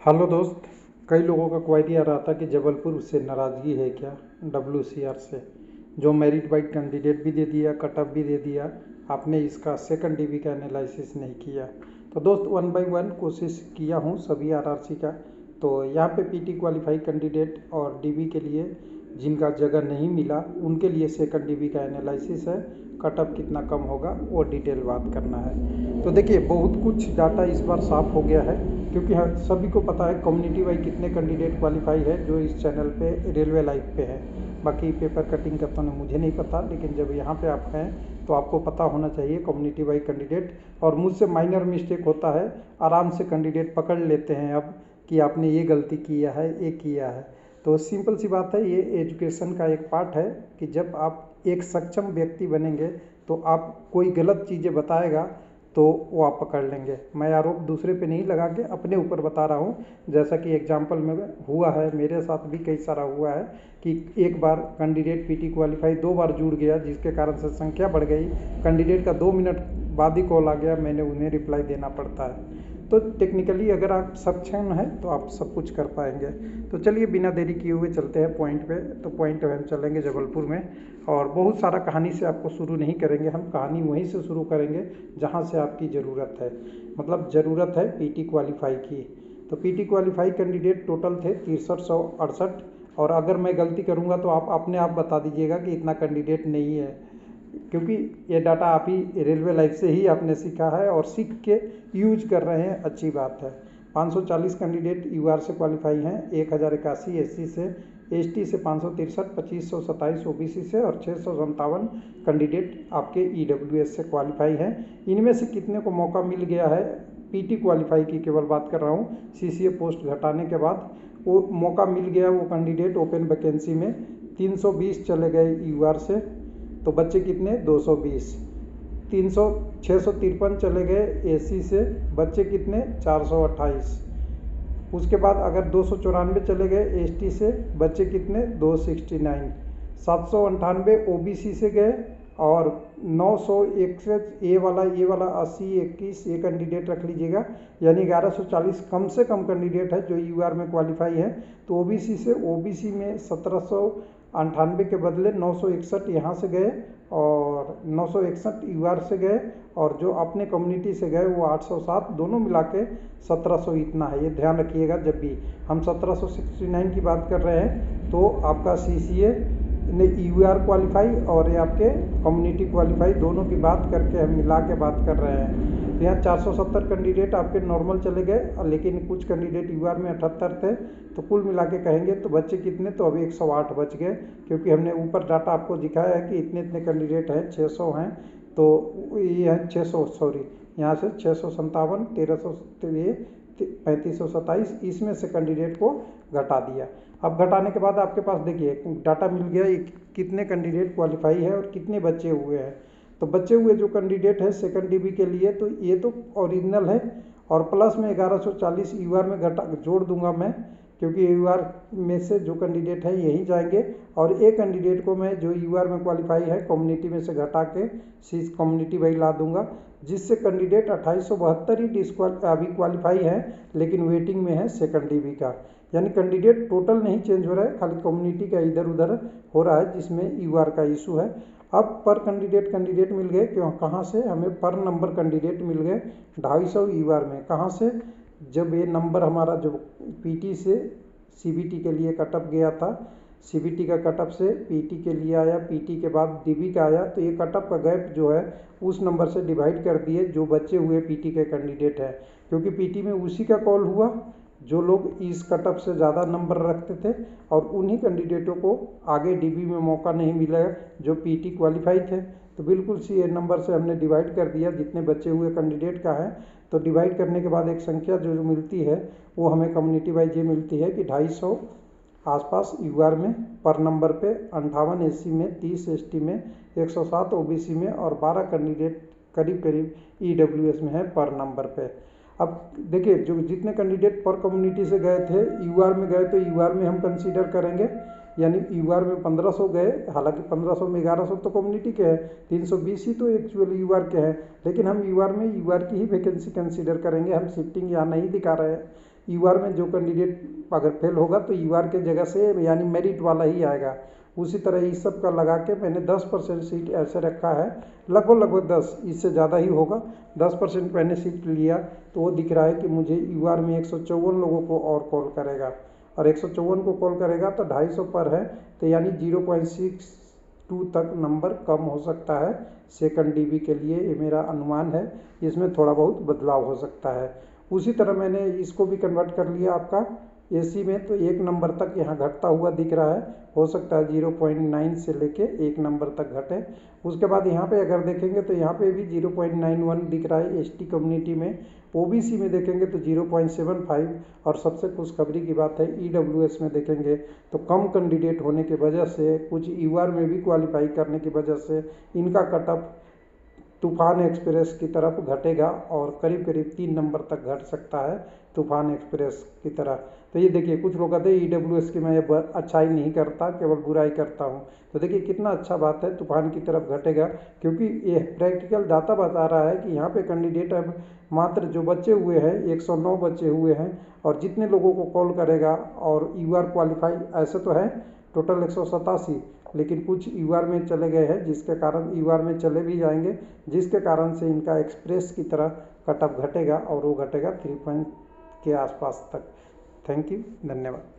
Hello दोस्त। कई लोगों का क्वेरी आ रहा था कि जबलपुर से नाराज़गी है क्या WCR से। जो मेरिट वाइज कैंडिडेट भी दे दिया, कट ऑफ भी दे दिया, आपने इसका सेकंड DB का एनालिसिस नहीं किया। तो दोस्त, वन बाय वन कोशिश किया हूँ सभी RRC का। तो यहाँ पे PT क्वालिफाई कैंडिडेट और DB के लिए जिनका जगह नहीं मिला उनके लिए सेकंड DB का एनालिसिस है। कट ऑफ कितना कम होगा वो डिटेल बात करना है। तो देखिए, बहुत कुछ डाटा इस बार साफ हो गया है, क्योंकि सभी को पता है कम्युनिटी वाइज कितने कैंडिडेट क्वालिफाई है जो इस चैनल पे रेलवे लाइव पे है। बाकी पेपर कटिंग का तो मुझे नहीं पता, लेकिन जब यहाँ पे आप हैं तो आपको पता होना चाहिए कम्युनिटी वाइज कैंडिडेट। और मुझसे माइनर मिस्टेक होता है, आराम से कैंडिडेट पकड़ लेते हैं अब कि आपने ये गलती किया है, ये किया है। तो सिंपल सी बात है, ये एजुकेशन का एक पार्ट है कि जब आप एक सक्षम व्यक्ति बनेंगे तो आप कोई गलत चीज़ें बताएगा तो वो आप पकड़ लेंगे। मैं आरोप दूसरे पे नहीं लगा के अपने ऊपर बता रहा हूँ। जैसा कि एग्जांपल में हुआ है, मेरे साथ भी कई सारा हुआ है कि एक बार कैंडिडेट PT क्वालिफाई 2 बार जुड़ गया, जिसके कारण से संख्या बढ़ गई। कैंडिडेट का 2 मिनट बाद ही कॉल आ गया, मैंने उन्हें रिप्लाई देना पड़ता है। तो टेक्निकली अगर आप सक्षम हैं तो आप सब कुछ कर पाएंगे। तो चलिए बिना देरी किए हुए चलते हैं पॉइंट पे। तो पॉइंट पे हम चलेंगे जबलपुर में, और बहुत सारा कहानी से आपको शुरू नहीं करेंगे, हम कहानी वहीं से शुरू करेंगे जहाँ से आपकी ज़रूरत है। मतलब ज़रूरत है PT क्वालिफाई की। तो PT क्वालिफाई कैंडिडेट टोटल थे 6368। और अगर मैं गलती करूँगा तो आप अपने आप बता दीजिएगा कि इतना कैंडिडेट नहीं है, क्योंकि ये डाटा आप ही रेलवे लाइफ से ही आपने सीखा है और सीख के यूज कर रहे हैं, अच्छी बात है। 540 कैंडिडेट UR से क्वालिफाई हैं, 1081 SC से, ST से 563, 2527 OBC से और 657 कैंडिडेट आपके EWS से क्वालिफाई हैं। इनमें से कितने को मौका मिल गया है, PT क्वालिफाई की केवल बात कर रहा हूँ, CCA पोस्ट घटाने के बाद वो मौका मिल गया। वो कैंडिडेट ओपन वैकेंसी में 320 चले गए UR से, तो बच्चे कितने 220। 653 चले गए AC से, बच्चे कितने 428। उसके बाद अगर 294 चले गए ST से, बच्चे कितने 269। 798 OBC से गए, और 961 ये वाला 80 21 ये कैंडिडेट रख लीजिएगा, यानी 1140 कम से कम कैंडिडेट है जो UR में क्वालिफाई है। तो OBC से OBC में 1798 के बदले 961 यहाँ से गए, और 961 UR से गए, और जो अपने कम्युनिटी से गए वो 807, दोनों मिला के 1700 इतना है। ये ध्यान रखिएगा, जब भी हम 1769 की बात कर रहे हैं तो आपका CCA ने UR क्वालिफाई और ये आपके कम्युनिटी क्वालिफाई दोनों की बात करके हम मिला के बात कर रहे हैं। तो यहाँ 470 कैंडिडेट आपके नॉर्मल चले गए, लेकिन कुछ कैंडिडेट UR में 78 थे। तो कुल मिला के कहेंगे तो बच्चे कितने, तो अभी 108 बच गए, क्योंकि हमने ऊपर डाटा आपको दिखाया है कि इतने इतने कैंडिडेट हैं, 600 हैं। तो ये है 600, सॉरी, यहाँ से 657, 1300, 3527, इसमें से कैंडिडेट को घटा दिया। अब घटाने के बाद आपके पास देखिए डाटा मिल गया कितने कैंडिडेट क्वालिफाई है और कितने बचे हुए हैं। तो बचे हुए जो कैंडिडेट है सेकंड DB के लिए, तो ये तो ओरिजिनल है, और प्लस में 1140 UR में घटा जोड़ दूंगा मैं, क्योंकि UR में से जो कैंडिडेट है यहीं जाएंगे। और एक कैंडिडेट को मैं जो UR में क्वालिफाई है कम्युनिटी में से घटा के कम्युनिटी वही ला दूंगा, जिससे कैंडिडेट 2872 ही अभी क्वालिफाई है, लेकिन वेटिंग में है सेकंड DB का। यानी कैंडिडेट टोटल नहीं चेंज हो रहा है, खाली कम्युनिटी का इधर उधर हो रहा है, जिसमें UR का इशू है। अब पर कैंडिडेट मिल गए, क्यों, कहाँ से हमें पर नंबर कैंडिडेट मिल गए 250 UR में। कहाँ से, जब ये नंबर हमारा जो PT से CBT के लिए कटअप गया था, CBT का कटअप से PT के लिए आया, PT के बाद DB का आया, तो ये कटअप का गैप जो है उस नंबर से डिवाइड कर दिए जो बचे हुए PT के कैंडिडेट हैं, क्योंकि PT में उसी का कॉल हुआ जो लोग इस कटअप से ज़्यादा नंबर रखते थे, और उन्हीं कैंडिडेटों को आगे DB में मौका नहीं मिला जो PT क्वालिफाई थे। तो बिल्कुल सी नंबर से हमने डिवाइड कर दिया जितने बचे हुए कैंडिडेट का है। तो डिवाइड करने के बाद एक संख्या जो मिलती है वो हमें कम्युनिटी वाइज ये मिलती है कि 250 आसपास UR में पर नंबर पे, 58 SC में, 30 ST में, 107 OBC में, और 12 कैंडिडेट करीब करीब EWS में है पर नंबर पे। अब देखिए जो जितने कैंडिडेट पर कम्युनिटी से गए थे UR में गए, तो UR में हम कंसीडर करेंगे, यानी UR में 1500 गए, हालांकि 1500 में 1100 तो कम्युनिटी के हैं, 320 ही तो एक्चुअली UR के हैं, लेकिन हम UR में UR की ही वैकेंसी कंसीडर करेंगे। हम शिफ्टिंग यहाँ नहीं दिखा रहे हैं, यूआर में जो कैंडिडेट अगर फेल होगा तो यूआर के जगह से यानी मेरिट वाला ही आएगा। उसी तरह इस सब का लगा के मैंने 10% सीट ऐसे रखा है, लगभग 10, इससे ज़्यादा ही होगा। 10% मैंने सीट लिया तो वो दिख रहा है कि मुझे यूआर में 154 लोगों को और कॉल करेगा, और 154 को कॉल करेगा तो 250 पर है, तो यानी 0.62 तक नंबर कम हो सकता है सेकंड डीबी के लिए, ये मेरा अनुमान है। इसमें थोड़ा बहुत बदलाव हो सकता है। उसी तरह मैंने इसको भी कन्वर्ट कर लिया आपका एसी में, तो 1 नंबर तक यहाँ घटता हुआ दिख रहा है, हो सकता है 0.9 से लेके 1 नंबर तक घटे। उसके बाद यहाँ पे अगर देखेंगे तो यहाँ पे भी 0.91 दिख रहा है एसटी कम्युनिटी में। ओबीसी में देखेंगे तो 0.75, और सबसे खुशखबरी की बात है ईडब्ल्यूएस में देखेंगे तो कम कैंडिडेट होने की वजह से, कुछ यूआर में भी क्वालिफाई करने की वजह से इनका कट ऑफ तूफान एक्सप्रेस की तरफ घटेगा, और करीब करीब 3 नंबर तक घट सकता है तूफान एक्सप्रेस की तरह। तो ये देखिए, कुछ लोग कहते हैं ईडब्ल्यूएस की मैं अच्छाई नहीं करता, केवल बुराई करता हूँ। तो देखिए कितना अच्छा बात है, तूफान की तरफ घटेगा, क्योंकि ये प्रैक्टिकल डाटा बता रहा है कि यहाँ पे कैंडिडेट अब मात्र जो बचे हुए हैं 109 बचे हुए हैं, और जितने लोगों को कॉल करेगा और यूआर क्वालिफाई ऐसे तो है टोटल 187, लेकिन कुछ यूआर में चले गए हैं, जिसके कारण यूआर में चले भी जाएंगे, जिसके कारण से इनका एक्सप्रेस की तरह कट ऑफ घटेगा, और वो घटेगा 3 पॉइंट के आसपास तक। थैंक यू, धन्यवाद।